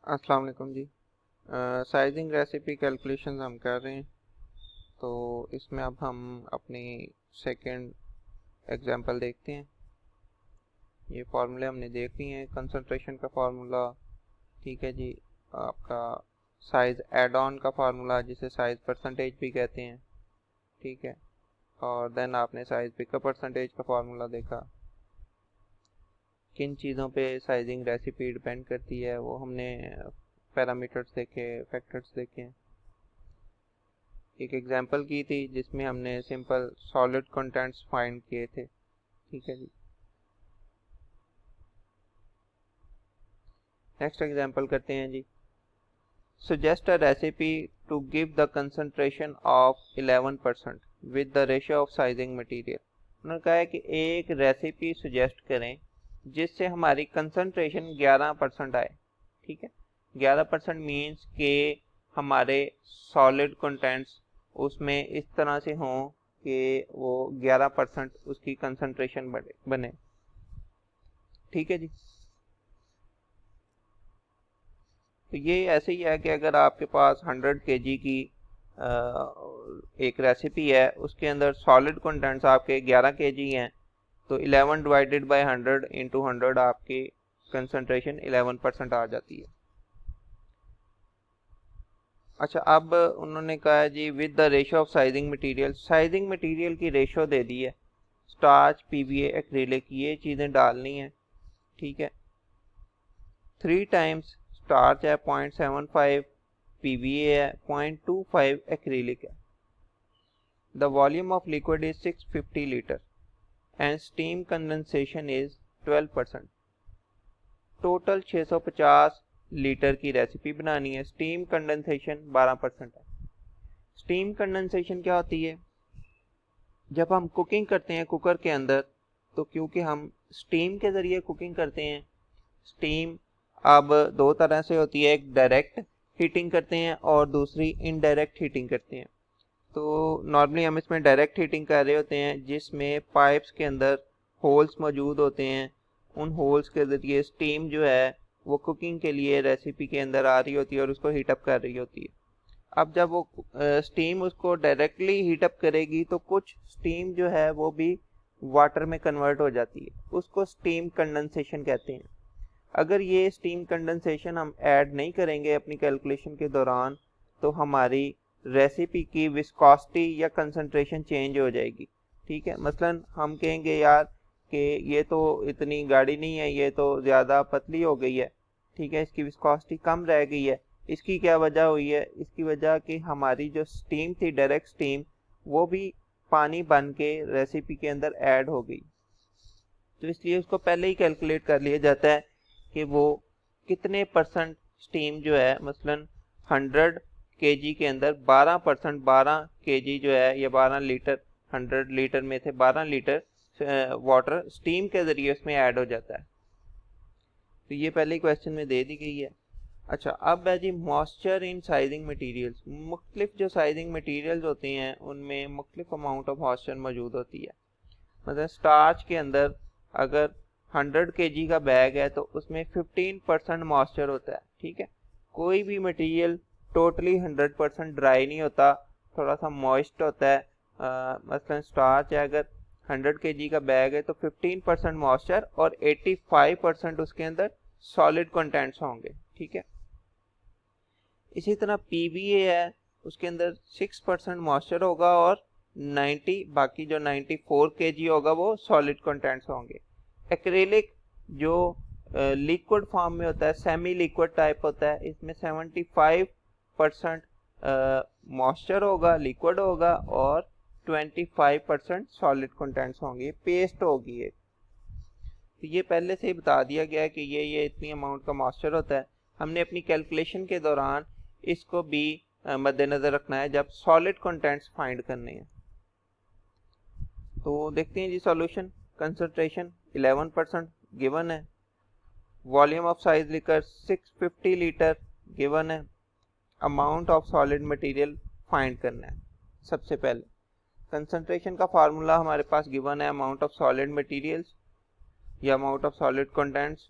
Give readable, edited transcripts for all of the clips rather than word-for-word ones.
अस्सलाम वालेकुम जी। Sizing recipe calculations हम कर रहे हैं। तो इसमें अब हम अपनी सेकंड एग्जांपल देखते हैं। ये फार्मूले हमने देख लिए हैं। कंसंट्रेशन का फार्मूला, ठीक है जी। आपका साइज एड ऑन का फार्मूला जिसे साइज परसेंटेज भी कहते हैं, ठीक है। और देन आपने साइज पिकअप परसेंटेज का फार्मूला देखा। किन चीज़ों पे साइजिंग रेसिपी डिपेंड करती है वो हमने पैरामीटर्स देखे, फैक्टर्स देखे। एक एग्जांपल की थी जिसमें हमने सिंपल सॉलिड कंटेंट्स फाइंड किए थे, ठीक है जी। नेक्स्ट एग्जांपल करते हैं जी। Suggest a recipe to give the concentration of 11% with the ratio of sizing material. उन्होंने कहा है कि एक रेसिपी सुजेस्ट करें जिससे हमारी कंसंट्रेशन 11% आए, ठीक है। 11% मीन्स के हमारे सॉलिड कंटेंट्स उसमें इस तरह से हों कि वो 11% उसकी कंसंट्रेशन बने, ठीक है जी। तो ये ऐसे ही है कि अगर आपके पास 100 kg की एक रेसिपी है, उसके अंदर सॉलिड कंटेंट्स आपके 11 kg हैं, तो 11 डिवाइडेड बाय 100 इंटू 100 आपकी कंसंट्रेशन 11% आ जाती है। अच्छा, अब उन्होंने कहा है जी with the ratio of sizing material. Sizing material की रेशियो दे दी है, स्टार्च, पीवीए, एक्रिलिक, ये चीज़ें डालनी है, ठीक है। 3 टाइम्स स्टार्च है 0.75, पीवीए है 0.25, एक्रिलिक है। The volume of liquid is 650 litre and steam condensation is 12%। Total 650 litre की रेसिपी बनानी है। स्टीम कंडेंसेशन 12% है। स्टीम कंडेंसेशन क्या होती है? जब हम कुकिंग करते हैं कुकर के अंदर, तो क्योंकि हम स्टीम के ज़रिए कुकिंग करते हैं, स्टीम अब दो तरह से होती है, एक डायरेक्ट हीटिंग करते हैं और दूसरी इनडायरेक्ट हीटिंग करते हैं। तो नॉर्मली हम इसमें डायरेक्ट हीटिंग कर रहे होते हैं जिसमें पाइप्स के अंदर होल्स मौजूद होते हैं। उन होल्स के ज़रिए स्टीम जो है वो कुकिंग के लिए रेसिपी के अंदर आ रही होती है और उसको हीटअप कर रही होती है। अब जब वो स्टीम उसको डायरेक्टली हीटअप करेगी तो कुछ स्टीम जो है वो भी वाटर में कन्वर्ट हो जाती है, उसको स्टीम कंडेंसेशन कहते हैं। अगर ये स्टीम कंडेंसेशन हम ऐड नहीं करेंगे अपनी कैलकुलेशन के दौरान, तो हमारी रेसिपी की विस्कोसिटी या कंसंट्रेशन चेंज हो जाएगी, ठीक है। मसलन हम कहेंगे यार कि ये तो इतनी गाढ़ी नहीं है, ये तो ज़्यादा पतली हो गई है, ठीक है, इसकी विस्कोसिटी कम रह गई है। इसकी क्या वजह हुई है? इसकी वजह कि हमारी जो स्टीम थी, डायरेक्ट स्टीम, वो भी पानी बन के रेसिपी के अंदर ऐड हो गई। तो इसलिए उसको पहले ही कैलकुलेट कर लिया जाता है कि वो कितने परसेंट स्टीम जो है, मसलन 100 kg के अंदर 12%, 12 kg जो है या 12 लीटर, 100 लीटर में से 12 लीटर वाटर स्टीम के ज़रिए उसमें ऐड हो जाता है। तो ये पहले क्वेश्चन में दे दी गई है। अच्छा, अब है जी मॉइस्चर इन साइजिंग मटेरियल्स। मुख्तलिफ जो साइजिंग मटेरियल्स होते हैं उनमें मुख्तलिफ अमाउंट ऑफ मॉइस्चर मौजूद होती है। मतलब स्टार्च के अंदर अगर 100 kg का बैग है तो उसमें 15% मॉइस्चर होता है, ठीक है। कोई भी मटेरियल टोटली 100% ड्राई नहीं होता, थोड़ा सा मॉइस्ट होता है। मसलन स्टार्च है, अगर 100 kg का बैग है तो 15% मॉइस्चर और 85% उसके अंदर सॉलिड कंटेंट्स होंगे, ठीक है। इसी तरह पीवीए है, उसके अंदर 6% मॉइस्चर होगा और 90, बाकी जो 94 kg होगा वो सॉलिड कंटेंट्स होंगे। एक्रेलिक जो लिक्विड फॉर्म में होता है, सेमी लिक्विड टाइप होता है, इसमें 75% मॉइस्चर होगा, लिक्विड होगा, और 25% सॉलिड कंटेंट्स होंगे, पेस्ट होगी ये। तो ये पहले से ही बता दिया गया है कि ये इतनी अमाउंट का मॉइस्चर होता है। हमने अपनी कैलकुलेशन के दौरान इसको भी मद्देनज़र रखना है जब सॉलिड कंटेंट्स फाइंड करने हैं। तो देखते हैं जी सॉल्यूशन। कंसंट्रेशन 11% गिवन है। Volume of size liquor 650 litre given है। Amount of solid material find करना है। सबसे पहले कंसंट्रेशन का फार्मूला हमारे पास गिवन है, अमाउंट ऑफ सॉलिड मटेरियल्स या amount of solid contents.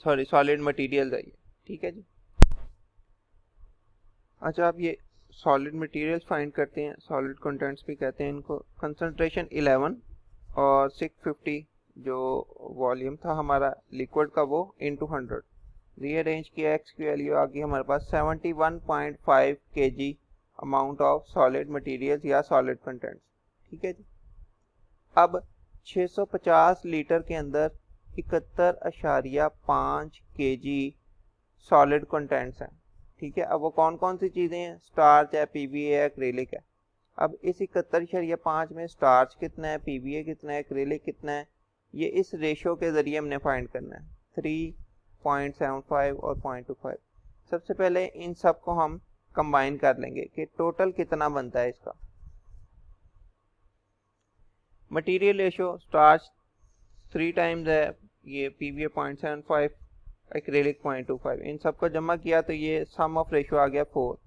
Solid material है ये, ठीक है जी। अच्छा, आप ये सॉलिड मटेरियल फाइंड करते हैं, सॉलिड कंटेंट्स भी कहते हैं इनको। कंसंट्रेशन 11 और 650 जो वॉल्यूम था हमारा लिक्विड का वो इनटू 100 रीअरेंज किया। एक्स की वैल्यू आ गई हमारे पास 71.5 kg amount of solid materials या सॉलिड कंटेंट्स, ठीक है जी। अब 650 लीटर के अंदर 71.5 kg सॉलिड कंटेंट्स हैं, ठीक है। अब वो कौन कौन सी चीज़ें हैं, स्टार्च है, पीवीए है, एक्रेलिक है। अब इस 71.5 में स्टार्च कितना है, पीवीए कितना है, एक्रेलिक कितना है, ये इस रेशो के ज़रिए हमने फाइंड करना है, 3.75 और 0.25। सबसे पहले इन सब को हम कंबाइन कर लेंगे कि टोटल कितना बनता है इसका। मटेरियल रेशो स्टार्च 3 टाइम्स है, ये पीवीए 0.75, एक्रेलिक 0.25, इन सबको जमा किया तो ये सम ऑफ रेशो आ गया 4।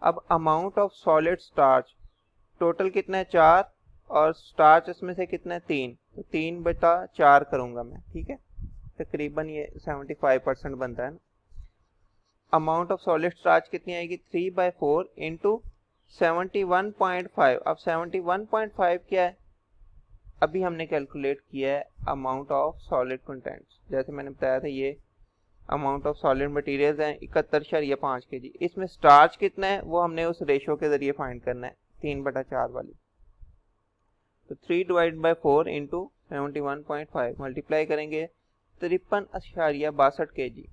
अब amount of solid starch total कितना है 4 और स्टार्च इसमें से कितना है 3, तो 3/4 करूंगा मैं, ठीक है। तकरीबन ये 75% बनता है ना। अमाउंट ऑफ सॉलिड स्टार्च कितनी आएगी 3/4 इंटू 71.5। अब 71.5 क्या है, अभी हमने कैलकुलेट किया है अमाउंट ऑफ सॉलिड कंटेंट्स। जैसे मैंने बताया था ये अमाउंट ऑफ सॉलिड मटेरियल्स हैं 71.5 kg। इसमें स्टार्च कितना है वो हमने उस रेशो के जरिए फाइंड करना है, 3/4 वाली। तो 3/4 इंटू 71.5 मल्टीप्लाई करेंगे 53.62 kg।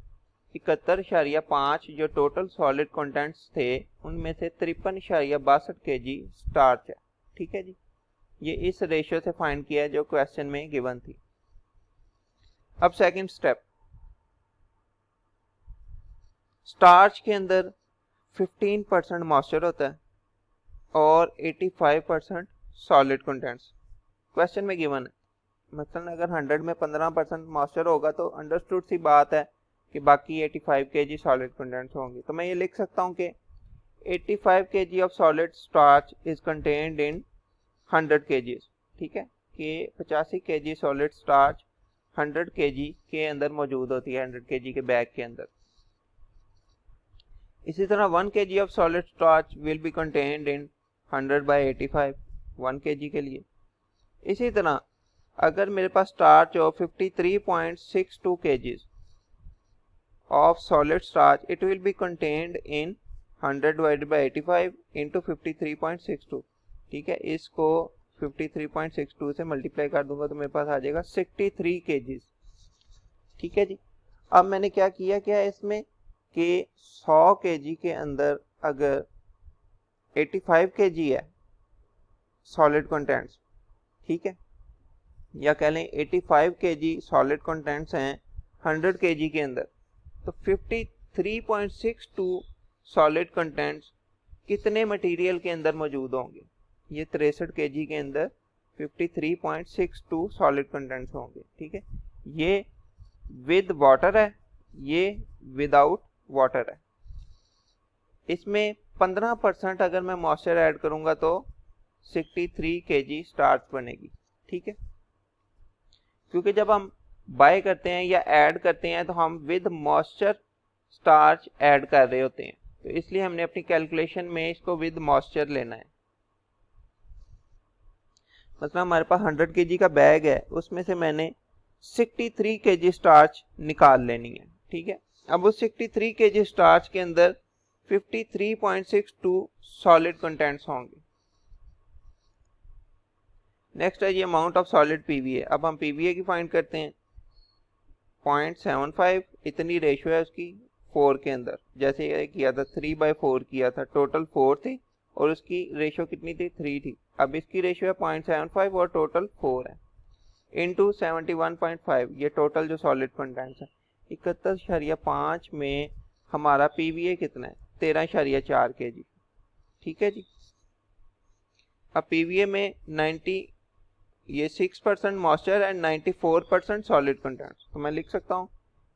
71.5 जो टोटल सॉलिड कंटेंट्स थे उनमें से 53.62 kg स्टार्च है, ठीक है जी। ये इस रेशियो से फाइंड किया है जो क्वेश्चन में गिवन थी। अब सेकंड स्टेप, स्टार्च के अंदर 15% मॉइस्चर होता है और 85% सॉलिड कंटेंट्स क्वेश्चन में गिवन है। मतलब अगर 100 में 15% मॉइस्चर होगा तो अंडरस्टूड सी बात है कि बाकी 85 kg सॉलिड कंटेंट्स होंगे। तो मैं ये लिख सकता हूँ कि 85 kg of solid starch is contained in 100 kg, ठीक है, कि 85 kg सॉलिड स्टार्च 100 kg के अंदर मौजूद होती है, 100 kg के बैग के अंदर। इसी तरह 1 kg of solid starch will be contained in 100/85 1 kg के लिए। इसी तरह अगर मेरे पास स्टार्च हो 53.62 kg of solid starch, it will be contained in 100/85 into 53.62, ठीक है। इसको 53.62 से मल्टीप्लाई कर दूंगा तो मेरे पास आ जाएगा 63 kg, ठीक है जी। अब मैंने क्या किया इसमें कि 100 kg के अंदर अगर 85 kg है सॉलिड कंटेंट्स, ठीक है, या कह लें 85 kg सॉलिड कंटेंट्स हैं 100 kg के अंदर, तो 53.62 सॉलिड कंटेंट्स कितने मटेरियल के अंदर मौजूद होंगे, ये 63 kg के अंदर 53.62 सॉलिड कंटेंट्स होंगे, ठीक है। ये विद वाटर है, ये विदाउट वाटर है। इसमें 15% अगर मैं मॉइस्चर ऐड करूंगा तो 63 kg स्टार्च बनेगी, ठीक है। क्योंकि जब हम बाय करते हैं या ऐड करते हैं तो हम विद मॉइस्चर स्टार्च ऐड कर रहे होते हैं, तो इसलिए हमने अपनी कैलकुलेशन में इसको विद मॉइस्चर लेना है। मतलब हमारे पास 100 kg का बैग है, उसमें से मैंने 63 kg स्टार्च निकाल लेनी है, ठीक है। अब उस 63 kg स्टार्च के अंदर 53.62 सॉलिड कंटेंट्स होंगे। नेक्स्ट है ये अमाउंट ऑफ सॉलिड पीवीए। अब हम पीवीए की फाइंड करते हैं, 0.75 इतनी रेशियो है उसकी 4 के अंदर, जैसे ये किया था 3/4 किया था, टोटल 4 थी और उसकी रेशियो कितनी थी 3 थी। अब इसकी रेशियो है 0.75 और टोटल 4 है, इंटू 71.5 ये टोटल जो सॉलिड कंटेंट्स है। 71.5 में हमारा पीवीए कितना है 13.4 kg, ठीक है जी। अब पीवीए में 6% मॉइस्चर एंड 94% सॉलिड कंटेंट्स, तो मैं लिख सकता हूँ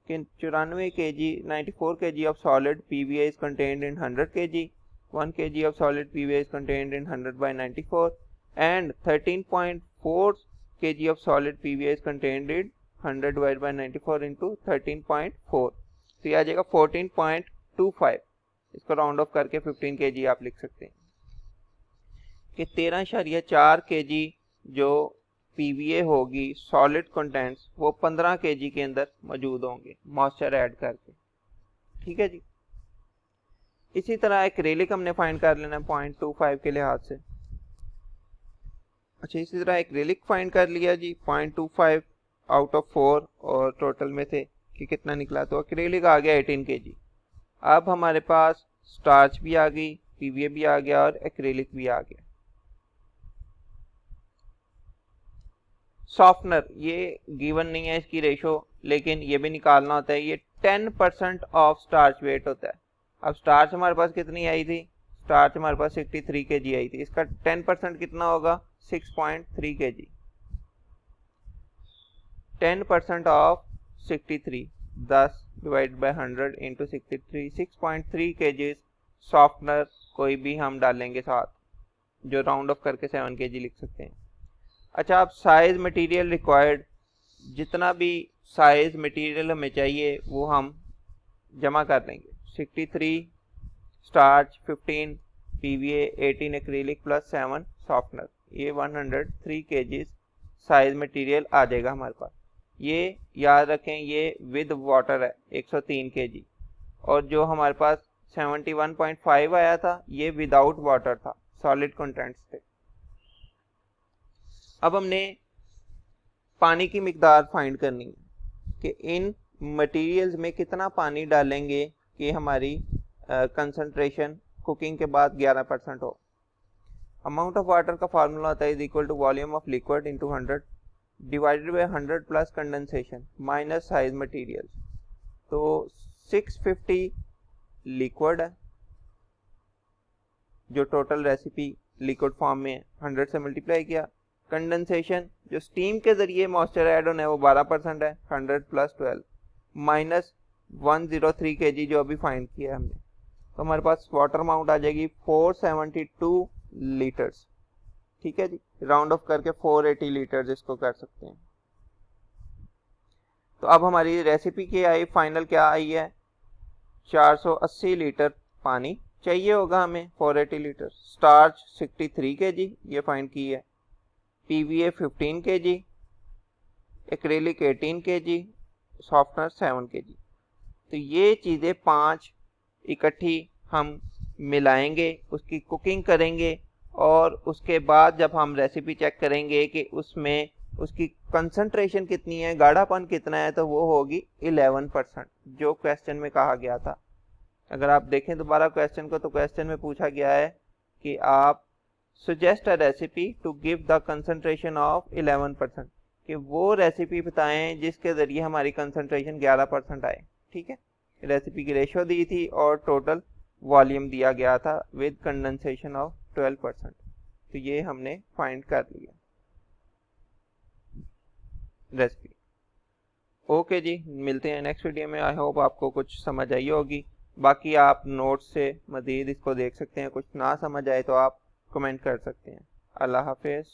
कि 94 kg 94 kg of solid PVA is contained in 100 kg, 1 kg of solid PVA is contained in 100/94 and 13.4 kg of solid PVA is contained in 100 divide by 94 into 13.4, तो ये आ जाएगा 14.25। इसको राउंड ऑफ करके 15 kg आप लिख सकते हैं कि 13.4 kg जो PVA होगी सॉलिड कंटेंट्स वो 15 kg के अंदर मौजूद होंगे मॉइस्चर ऐड करके। ठीक है जी। इसी तरह एक्रेलिक हमने फाइंड कर लेना 0.25 के लिहाज से। अच्छा, इसी तरह एक्रेलिक फाइंड कर लिया जी 0.25 आउट ऑफ 4 और टोटल में से कि कितना निकला, तो एक्रेलिक आ गया 18 kg। अब हमारे पास स्टार्च भी आ गई, PVA भी आ गया और एक्रेलिक भी आ गया। सॉफ्टनर ये गिवन नहीं है इसकी रेशो, लेकिन ये भी निकालना होता है। ये 10% ऑफ स्टार्च वेट होता है। अब स्टार्च हमारे पास कितनी आई थी, स्टार्च हमारे पास 63 kg आई थी, इसका 10% कितना होगा 6.3 kg। 10% of 63, 10 divide by 100 into 63, 6.3 kg softener कोई भी हम डालेंगे साथ, जो राउंड ऑफ करके 7 kg लिख सकते हैं। अच्छा, अब साइज मटेरियल रिक्वायर्ड, जितना भी साइज मटेरियल हमें चाहिए वो हम जमा कर लेंगे। 63 starch, 15 PVA, 18 acrylic plus 7 softener, ये 103 kg साइज मटेरियल आ जाएगा हमारे पास। ये याद रखें ये विद वाटर है 103 kg, और जो हमारे पास 71.5 आया था ये विदाउट वाटर था, सॉलिड कंटेंट्स थे। अब हमने पानी की मिकदार फाइंड करनी है कि इन मटेरियल्स में कितना पानी डालेंगे कि हमारी कंसंट्रेशन कुकिंग के बाद 11% हो। अमाउंट ऑफ वाटर का फार्मूला होता है is equal to volume of liquid into 100 divided by 100 plus condensation minus size material. तो 650 लिक्विड है जो टोटल रेसिपी लिक्विड फॉर्म में 100 से मल्टीप्लाई किया। कंडेंसेशन जो स्टीम के जरिए मॉइस्चर ऐड होना है वो 12% है, 100 प्लस 12 माइनस 103 kg जो अभी फाइंड किया है हमने, तो हमारे पास वाटर अमाउंट आ जाएगी 472 लीटर्स। ठीक है जी, राउंड ऑफ करके 480 लीटर्स इसको कर सकते हैं। तो अब हमारी रेसिपी की आई फाइनल क्या आई है, 480 लीटर पानी चाहिए होगा हमें 480 लीटर। स्टार्च 63 kg ये फाइंड की है, PVA 15 kg, acrylic 18 kg, softener 7 kg। तो ये चीज़ें 5 इकट्ठी हम मिलाएंगे, उसकी कुकिंग करेंगे, और उसके बाद जब हम रेसिपी चेक करेंगे कि उसमें उसकी कंसंट्रेशन कितनी है, गाढ़ापन कितना है, तो वो होगी 11% जो क्वेश्चन में कहा गया था। अगर आप देखें दोबारा क्वेश्चन को, तो क्वेश्चन में पूछा गया है कि आप suggest a recipe to give the concentration of 11%, कि वो रेसिपी बताएं जिसके ज़रिए हमारी कंसंट्रेशन 11% आए। ठीक है, रेसिपी की रेशो दी थी और टोटल वॉल्यूम दिया गया था विद कंडेंसेशन ऑफ 12%। तो ये हमने फाइंड कर लिया रेसिपी। ओके जी, मिलते हैं नेक्स्ट वीडियो में। आई होप आपको कुछ समझ आई होगी। बाकी आप नोट्स से मज़ीद इसको देख सकते हैं, कुछ ना समझ आए तो आप कमेंट कर सकते हैं। अल्लाह हाफिज़।